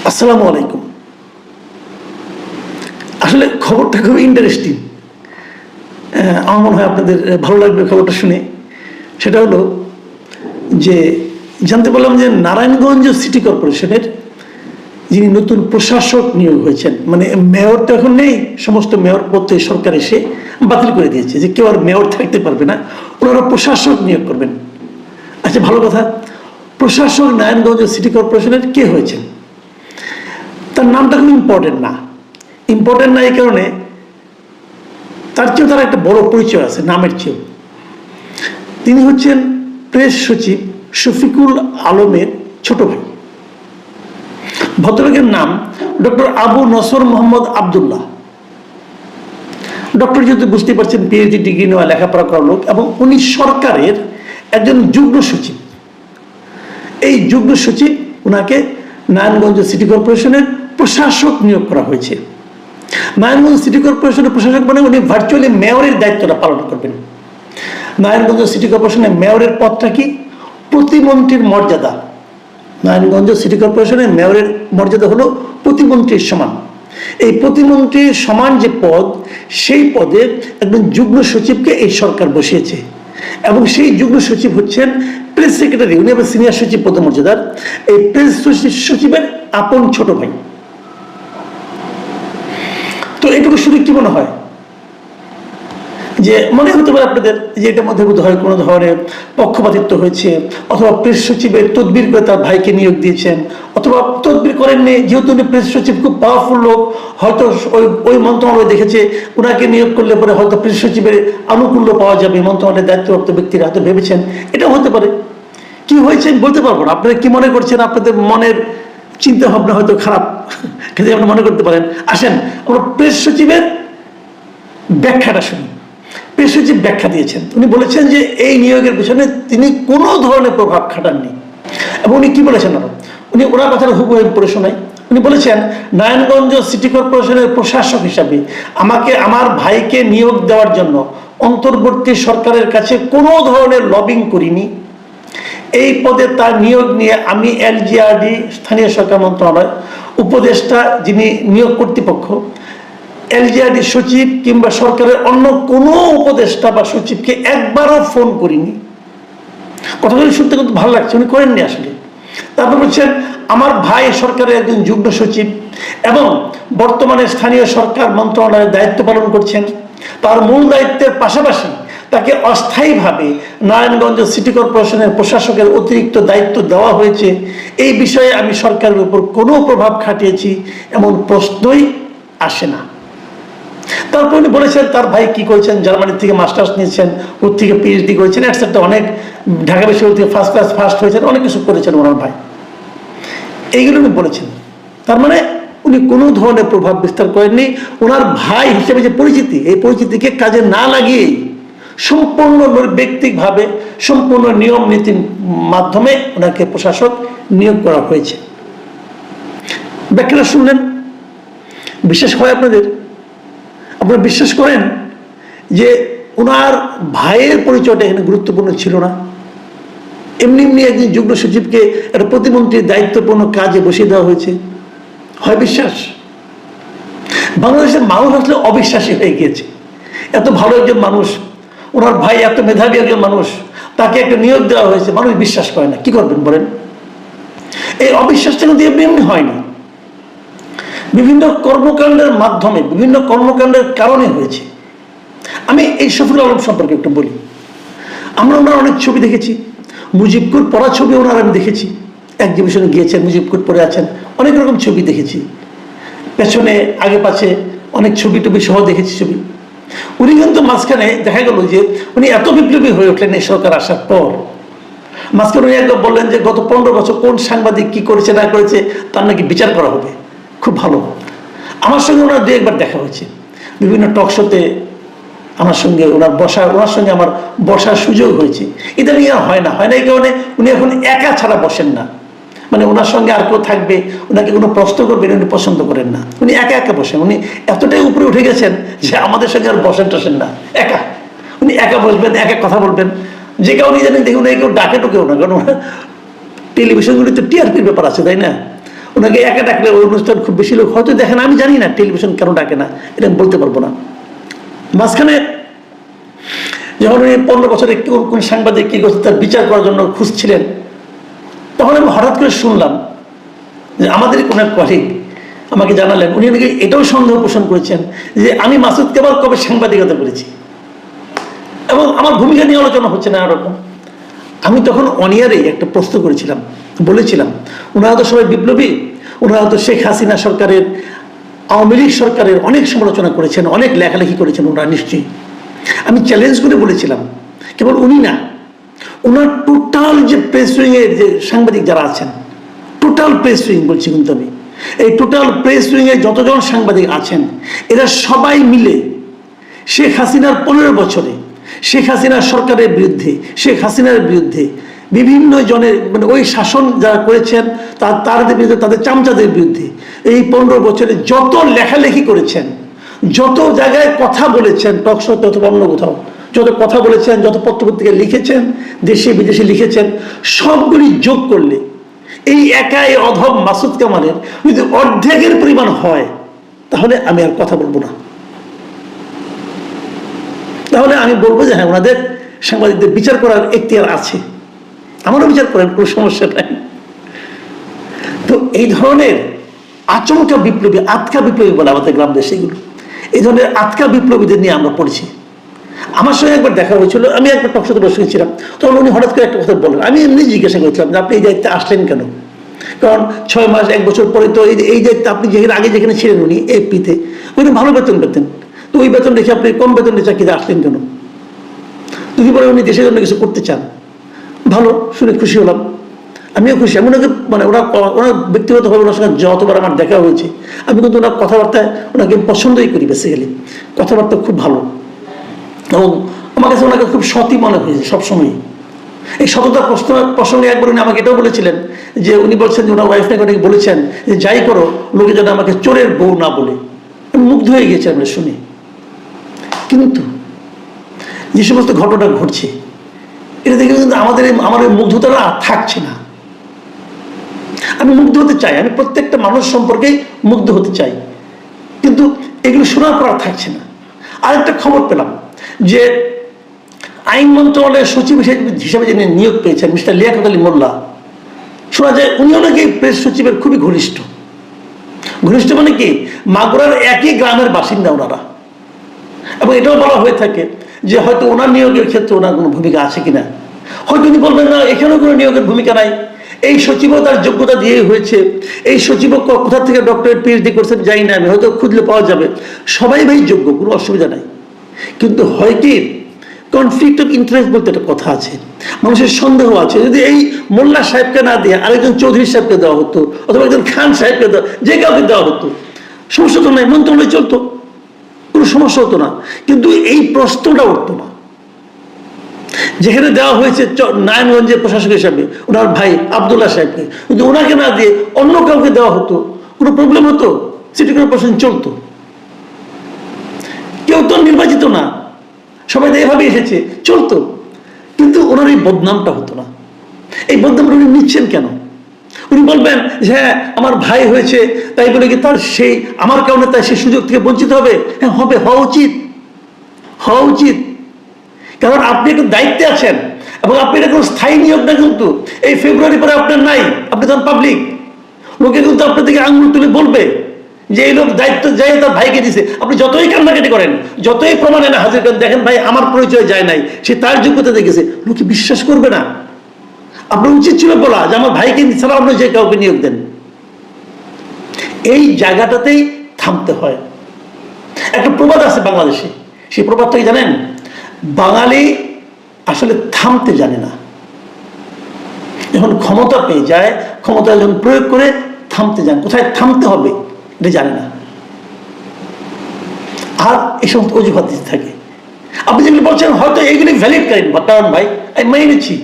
আসসালামু আলাইকুম। আসলে খবরটা খুব ইন্টারেস্টিং। আমার মনে হয় আপনাদের ভালো লাগবে খবরটা শুনে। সেটা হলো যে জানতে পারলাম যে নারায়ণগঞ্জ সিটি কর্পোরেশনের যিনি নতুন প্রশাসক নিয়োগ হয়েছেন, মানে মেয়র তো এখন নেই, সমস্ত মেয়র পদ সরকার এসে বাতিল করে দিয়েছে যে কেউ আর মেয়র থাকতে পারবে না, ওনারা প্রশাসক নিয়োগ করবেন। আচ্ছা, ভালো কথা। প্রশাসক নারায়ণগঞ্জ সিটি কর্পোরেশনের কে হয়েছেন? তার নামটা খুব ইম্পর্টেন্ট না। ইম্পর্টেন্ট না এই কারণে, তার চেয়েও তার একটা বড় পরিচয় আছে নামের চেয়েও। তিনি হচ্ছেন প্রেস সচিব শফিকুল আলমের ছোট ভাই। ভদ্রলোকের নাম ডক্টর আবু নসর মোহাম্মদ আবদুল্লাহ। ডক্টর যেহেতু বুঝতে পারছেন, পিএইচডি ডিগ্রি নেওয়া, লেখাপড়া করা লোক, এবং উনি সরকারের একজন যুগ্ম সচিব। এই যুগ্ম সচিব ওনাকে নারায়ণগঞ্জ সিটি কর্পোরেশনের প্রশাসক নিয়োগ করা হয়েছে। নারায়ণগঞ্জ সিটি কর্পোরেশনের প্রশাসক মানে উনি ভার্চুয়ালি মেয়রের দায়িত্বটা পালন করবেন। নারায়ণগঞ্জ সিটি কর্পোরেশনের মেয়রের পদটা কি? প্রতিমন্ত্রীর মর্যাদা। নারায়ণগঞ্জ সিটি কর্পোরেশনের মেয়রের মর্যাদা হলো প্রতিমন্ত্রীর সমান। এই প্রতিমন্ত্রীর সমান যে পদ, সেই পদে একজন যুগ্ম সচিবকে এই সরকার বসিয়েছে, এবং সেই যুগ্ম সচিব হচ্ছেন প্রেস সেক্রেটারি। উনি আবার সিনিয়র সচিব পদমর্যাদার। এই প্রেস সচিবের আপন ছোট ভাই। তো এটুকু শুনে কি মনে হয়? যে মনে হতে পারে আপনাদের যে এটার মধ্যে হয় কোনো ধরনের পক্ষপাতিত্ব হয়েছে, অথবা প্রেস সচিবের তদবির করে তার ভাইকে নিয়োগ দিয়েছেন, অথবা তদবির করেননি, যেহেতু উনি প্রেস সচিব খুব পাওয়ারফুল লোক, হয়তো ওই মন্ত্রণালয় দেখেছে ওনাকে নিয়োগ করলে পরে হয়তো প্রেস সচিবের আনুকূল্য পাওয়া যাবে, মন্ত্রণালয়ের দায়িত্বপ্রাপ্ত ব্যক্তিরা হয়তো ভেবেছেন। এটাও হতে পারে। কি হয়েছে বলতে পারবো না। আপনারা কি মনে করছেন? আপনাদের মনের চিন্তা ভাবনা হয়তো খারাপ, কিন্তু আপনি মনে করতে পারেন। আসেন আমরা প্রেস সচিবের ব্যাখ্যাটা শুনি। প্রেস সচিব ব্যাখ্যা দিয়েছেন। উনি বলেছেন যে এই নিয়োগের পিছনে তিনি কোনো ধরনের প্রভাব খাটাননি। এবং উনি কি বলেছেন? উনি ওনার কথাটা হুবহু পড়ে শোনায়। উনি বলেছেন, নারায়ণগঞ্জ সিটি কর্পোরেশনের প্রশাসক হিসাবে আমাকে আমার ভাইকে নিয়োগ দেওয়ার জন্য অন্তর্বর্তী সরকারের কাছে কোনো ধরনের লবিং করিনি। এই পদে তার নিয়োগ নিয়ে আমি এলজিআরডি, স্থানীয় সরকার মন্ত্রণালয়, উপদেষ্টা যিনি নিয়োগ কর্তৃপক্ষ, এলজিআরডি সচিব কিংবা সরকারের অন্য কোনো উপদেষ্টা বা সচিবকে একবারও ফোন করিনি। কথাগুলি শুনতে কিন্তু ভালো লাগছে, উনি করেননি আসলে। তারপর বলছেন, আমার ভাই সরকারের একজন যুগ্ম সচিব এবং বর্তমানে স্থানীয় সরকার মন্ত্রণালয়ের দায়িত্ব পালন করছেন। তার মূল দায়িত্বের পাশাপাশি তাকে অস্থায়ীভাবে নারায়ণগঞ্জ সিটি কর্পোরেশনের প্রশাসকের অতিরিক্ত দায়িত্ব দেওয়া হয়েছে। এই বিষয়ে আমি সরকারের উপর কোনো প্রভাব খাটিয়েছি এমন প্রশ্নই আসে না। তারপর উনি বলেছেন তার ভাই কি করেছেন, জার্মানি থেকে মাস্টার্স নিয়েছেন, ওর থেকে পিএইচডি করেছেন, একসাথে অনেক ঢাকা বিশ্ববিদ্যালয় থেকে ফার্স্ট ক্লাস ফার্স্ট হয়েছেন, অনেক কিছু করেছেন ওনার ভাই। এইগুলো উনি বলেছেন। তার মানে উনি কোনো ধরনের প্রভাব বিস্তার করেননি। ওনার ভাই হিসেবে যে পরিচিতি, এই পরিচিতিকে কাজে না লাগিয়ে সম্পূর্ণ ব্যক্তিগতভাবে, সম্পূর্ণ নিয়ম নীতির মাধ্যমে ওনাকে প্রশাসক নিয়োগ করা হয়েছে। ব্যাখ্যাটা শুনলেন, বিশ্বাস হয় আপনাদের? আপনারা বিশ্বাস করেন যে ওনার ভাইয়ের পরিচয়টা এখানে গুরুত্বপূর্ণ ছিল না? এমনি এমনি একজন যুগ্ম সচিবকে একটা প্রতিমন্ত্রীর দায়িত্বপূর্ণ কাজে বসিয়ে দেওয়া হয়েছে? হয় বিশ্বাস? বাংলাদেশের মানুষ আসলে অবিশ্বাসী হয়ে গিয়েছে। এত ভালো একজন মানুষ, ওনার ভাই এত মেধাবী একজন মানুষ, তাকে একটা নিয়োগ দেওয়া হয়েছে, মানুষ বিশ্বাস করে না। কি করবেন বলেন? এই অবিশ্বাসটা কিন্তু এমনি এমনি হয়নি, বিভিন্ন কর্মকাণ্ডের মাধ্যমে, বিভিন্ন কর্মকাণ্ডের কারণে হয়েছে। আমি এই শফিকুল আলম সম্পর্কে একটু বলি। আমরা ওনার অনেক ছবি দেখেছি, মুজিবকুর পড়া ছবি ওনার আমি দেখেছি, এক্সিবিশনে গিয়েছেন, মুজিবকুর পরে আছেন, অনেক রকম ছবি দেখেছি, পেছনে আগে পাশে অনেক ছবি টবি সহ দেখেছি ছবি। উনি কিন্তু মাঝখানে দেখা গেল যে উনি এত বিপ্লবী হয়ে উঠলেন এই সরকার আসার পর। মাঝখানে উনি একবার বললেন যে গত 15 বছর কোন সাংবাদিক কি করেছে না করেছে তার নাকি বিচার করা হবে। খুব ভালো। আমার সঙ্গে ওনার দু একবার দেখা হয়েছে, বিভিন্ন টক শোতে আমার সঙ্গে ওনার সঙ্গে আমার বসার সুযোগ হয়েছে। এটা নিয়ে হয় না এই কারণে উনি এখন একা ছাড়া বসেন না। মানে ওনার সঙ্গে আর কেউ থাকবে, ওনাকে কোনো প্রশ্ন করবেন উনি পছন্দ করেন না, উনি একা একা বসেন। উনি এতটাই উপরে উঠে গেছেন যে আমাদের সঙ্গে আর বসেন না, একা। উনি একা বসবেন, একা কথা বলবেন, যে কারণে জানেন দেখুন কেউ ডাকে টোকেও না, কারণ টেলিভিশনগুলিতে টিআরপির ব্যাপার আছে, তাই না? ওনাকে একা ডাকলে ওই অনুষ্ঠান খুব বেশি লোক হয়তো দেখেন, আমি জানি না টেলিভিশন কেন ডাকে না, এটা আমি বলতে পারবো না। মাঝখানে যখন উনি 15 বছরে কোন সাংবাদিক কি করছে তার বিচার করার জন্য খুঁজছিলেন, তখন আমি হঠাৎ করে শুনলাম যে আমাদের কোন এক কলিগ আমাকে জানালেন, উনি নাকি এটাও সন্দেহ পোষণ করেছেন যে আমি মাসুদ কেবল কবে সাংবাদিকতা করেছি এবং আমার ভূমিকা নিয়ে আলোচনা হচ্ছে না এরকম। আমি তখন অনিয়ারে একটা প্রশ্ন করেছিলাম, বলেছিলাম ওনারা তো সবাই বিপ্লবী, ওনারা তো শেখ হাসিনা সরকারের, আওয়ামী লীগ সরকারের অনেক সমালোচনা করেছেন, অনেক লেখালেখি করেছেন ওনারা নিশ্চয়ই। আমি চ্যালেঞ্জ করে বলেছিলাম কেবল উনি না, ওনার টোটাল যে প্রেস উইং এর যে সাংবাদিক যারা আছেন, টোটাল প্রেস উইং বলছি কিন্তু আমি, এই টোটাল প্রেস উইং এ যতজন সাংবাদিক আছেন এরা সবাই মিলে শেখ হাসিনার 15 বছরে শেখ হাসিনার সরকারের বিরুদ্ধে, শেখ হাসিনার বিরুদ্ধে বিভিন্ন জনের মানে ওই শাসন যারা করেছেন তাদের বিরুদ্ধে, তাদের চামচাদের বিরুদ্ধে এই 15 বছরে যত লেখালেখি করেছেন, যত জায়গায় কথা বলেছেন, টকশোতে অথবা অন্য কোথাও যত কথা বলেছেন, যত পত্রপত্রিকায় লিখেছেন, দেশে বিদেশে লিখেছেন, সবগুলি যোগ করলে এই একাই অধম মাসুদ কামালের যদি অর্ধেকের পরিমাণ হয় তাহলে আমি আর কথা বলবো না। তাহলে আমি বলবো যে হ্যাঁ, ওনাদের সাংবাদিকদের বিচার করার এখতিয়ার আছে, আমারও বিচার করেন, কোনো সমস্যা নাই। তো এই ধরনের আচমকা বিপ্লবী, আতকা বিপ্লবী বলে আমাদের গ্রাম দেশে, এগুলো এই ধরনের আতকা বিপ্লবীদের নিয়ে আমরা পড়েছি। আমার সঙ্গে একবার দেখা হয়েছিল, আমি একবার টকশোতে বসেছিলাম, তখন উনি হঠাৎ করে একটা কথা বললেন, আমি এমনি জিজ্ঞাসা করছিলাম যে আপনি এই দায়িত্বে আসলেন কেন? কারণ 6 মাস 1 বছর পরে তো এই দায়িত্বে আপনি যেখানে আগে যেখানে ছিলেন উনি এপিতে, উনি ভালো বেতন পেতেন, তো ওই বেতন রেখে আপনি কম বেতনের চাকরিতে আসলেন কেন? যদি বলে উনি দেশের জন্য কিছু করতে চান, ভালো, শুনে খুশি হলাম, আমিও খুশি। আমি ওনাকে মানে ওনার ব্যক্তিগতভাবে ওনার সঙ্গে যতবার আমার দেখা হয়েছে, আমি কিন্তু ওনার কথাবার্তায় ওনাকে পছন্দই করি বেসিক্যালি, কথাবার্তা খুব ভালো এবং আমার কাছে ওনাকে খুব সতী মনে হয়েছে সবসময়। এই সততার প্রসঙ্গে একবার উনি আমাকে এটাও বলেছিলেন যে উনি বলছেন যে ওনার ওয়াইফ নাকি অনেকে বলেছেন যে যাই করো লোকে যেন আমাকে চোরের বউ না বলে। আমি মুগ্ধ হয়ে গেছি আমরা শুনে। কিন্তু যে সমস্ত ঘটনা ঘটছে এটা দেখে কিন্তু আমার মুগ্ধতাটা থাকছে না। আমি মুগ্ধ হতে চাই, আমি প্রত্যেকটা মানুষ সম্পর্কেই মুগ্ধ হতে চাই, কিন্তু এগুলো শোনার পর আর থাকছে না। আরেকটা খবর পেলাম যে আইন মন্ত্রণালয়ের সচিব হিসেবে যিনি নিয়োগ পেয়েছেন মিস্টার লিয়াকত আলী মোল্লা, শোনা যায় উনিও নাকি প্রেস সচিবের খুবই ঘনিষ্ঠ। ঘনিষ্ঠ মানে কি, মাগুরার একই গ্রামের বাসিন্দা ওনারা, এবং এটাও বলা হয়ে থাকে যে হয়তো ওনার নিয়োগের ক্ষেত্রে ওনার কোনো ভূমিকা আছে কিনা। হয়তো উনি বলবেন না এখানেও কোনো নিয়োগের ভূমিকা নাই, এই সচিবও তার যোগ্যতা দিয়ে হয়েছে, এই সচিবও কোথা থেকে ডক্টরেট পিএইচডি করছেন জানি না আমি, হয়তো খুঁজলে পাওয়া যাবে, সবাই ভাই যোগ্য, কোনো অসুবিধা নাই। কিন্তু হয় কি, কনফ্লিক্ট অফ ইন্টারেস্ট বলতে একটা কথা আছে, মানুষের সন্দেহ আছে, যদি এই মোল্লা সাহেবকে না দিয়ে আরেকজন চৌধুরী সাহেবকে দেওয়া হতো অথবা একজন খান সাহেবকে দেওয়া, যে কাউকে দেওয়া হতো, সমস্যা তো নাই, মন্ত্রণালয় চলতো, কোনো সমস্যা হতো না। কিন্তু এই প্রশ্নটা উঠতো না। যেখানে দেওয়া হয়েছে নারায়ণগঞ্জের প্রশাসক হিসাবে ওনার ভাই আবদুল্লাহ সাহেবকে, যদি ওনাকে না দিয়ে অন্য কাউকে দেওয়া হতো কোনো প্রবলেম হতো? সিটি কর্পোরেশন চলতো, কেউ তো নির্বাচিত না, সবাই তো এভাবে এসেছে, চলতো। কিন্তু ওনার এই বদনামটা হতো না। এই বদনামটা উনি নিচ্ছেন কেন? উনি বলবেন যে হ্যাঁ আমার ভাই হয়েছে তাই বলে কি তার সেই আমার কারণে তাই সেই সুযোগ থেকে বঞ্চিত হবে? হ্যাঁ হবে, হওয়া উচিত, হওয়া উচিত। কারণ আপনি একটু দায়িত্বে আছেন এবং আপনি এটা কোনো স্থায়ী নিয়োগ না, কিন্তু এই ফেব্রুয়ারি পরে আপনার নাই, আপনি তখন পাবলিক, লোকে কিন্তু আপনার দিকে আঙুল তুলে বলবে যে এই লোক দায়িত্ব যাই তার ভাইকে দিছে। আপনি যতই কান্নাকাটি করেন, যতই প্রমাণে না হাজির করেন, দেখেন ভাই আমার পরিচয় যায় নাই, সে তার যোগ্যতা দেখেছে, লোকে বিশ্বাস করবে না। আপনার উচিত ছিল বলা যে আমার ভাইকে ছাড়া আপনি যে কাউকে নিয়োগ দেন। এই জায়গাটাতেই থামতে হয়। একটা প্রবাদ আছে বাংলাদেশে, সেই প্রবাদটা কি জানেন? বাঙালি আসলে থামতে জানে না, যখন ক্ষমতা পেয়ে যায়, ক্ষমতা যখন প্রয়োগ করে থামতে জানে, কোথায় থামতে হবে এটা জানে না, আর এই সমস্ত অজুহাত দিতে থাকে। আপনি যেগুলো বলছেন হয়তো এইগুলি ভ্যালিড কারণ ভাই আমি মেনে নিচ্ছি,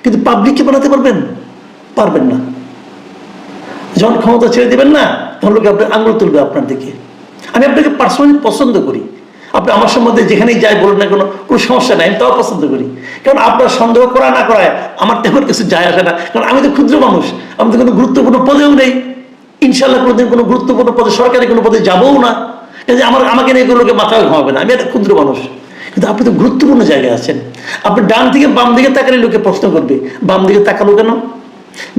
কিন্তু পাবলিককে বানাতে পারবেন? পারবেন না। যখন ক্ষমতা ছেড়ে দেবেন না, তখন লোকে আপনার আঙুল তুলবে আপনার দিকে। আমি আপনাকে পার্সোনালি পছন্দ করি, আপনি আমার সম্বন্ধে যেখানেই যাই বলুন না, কোনো সমস্যা নাই, আমি তাও পছন্দ করি। কারণ আপনার সন্দেহ করা না করায় আমার তেমন কিছু যায় আসে না, কারণ আমি তো ক্ষুদ্র মানুষ, আমি তো কোনো গুরুত্বপূর্ণ পদেও নেই, ইনশাল্লাহ কোনোদিন কোনো গুরুত্বপূর্ণ পদে, সরকারি কোনো পদে যাবও না, কাজে আমাকে নিয়ে এগুলোকে মাথায় ঘামাবে না, আমি একটা ক্ষুদ্র মানুষ। কিন্তু আপনি তো গুরুত্বপূর্ণ জায়গায় আছেন, আপনি ডান থেকে বাম দিকে তাকালে লোকে প্রশ্ন করবে বাম দিকে তাকালো কেন?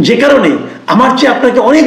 যে কারণে আমার চেয়ে আপনাকে অনেক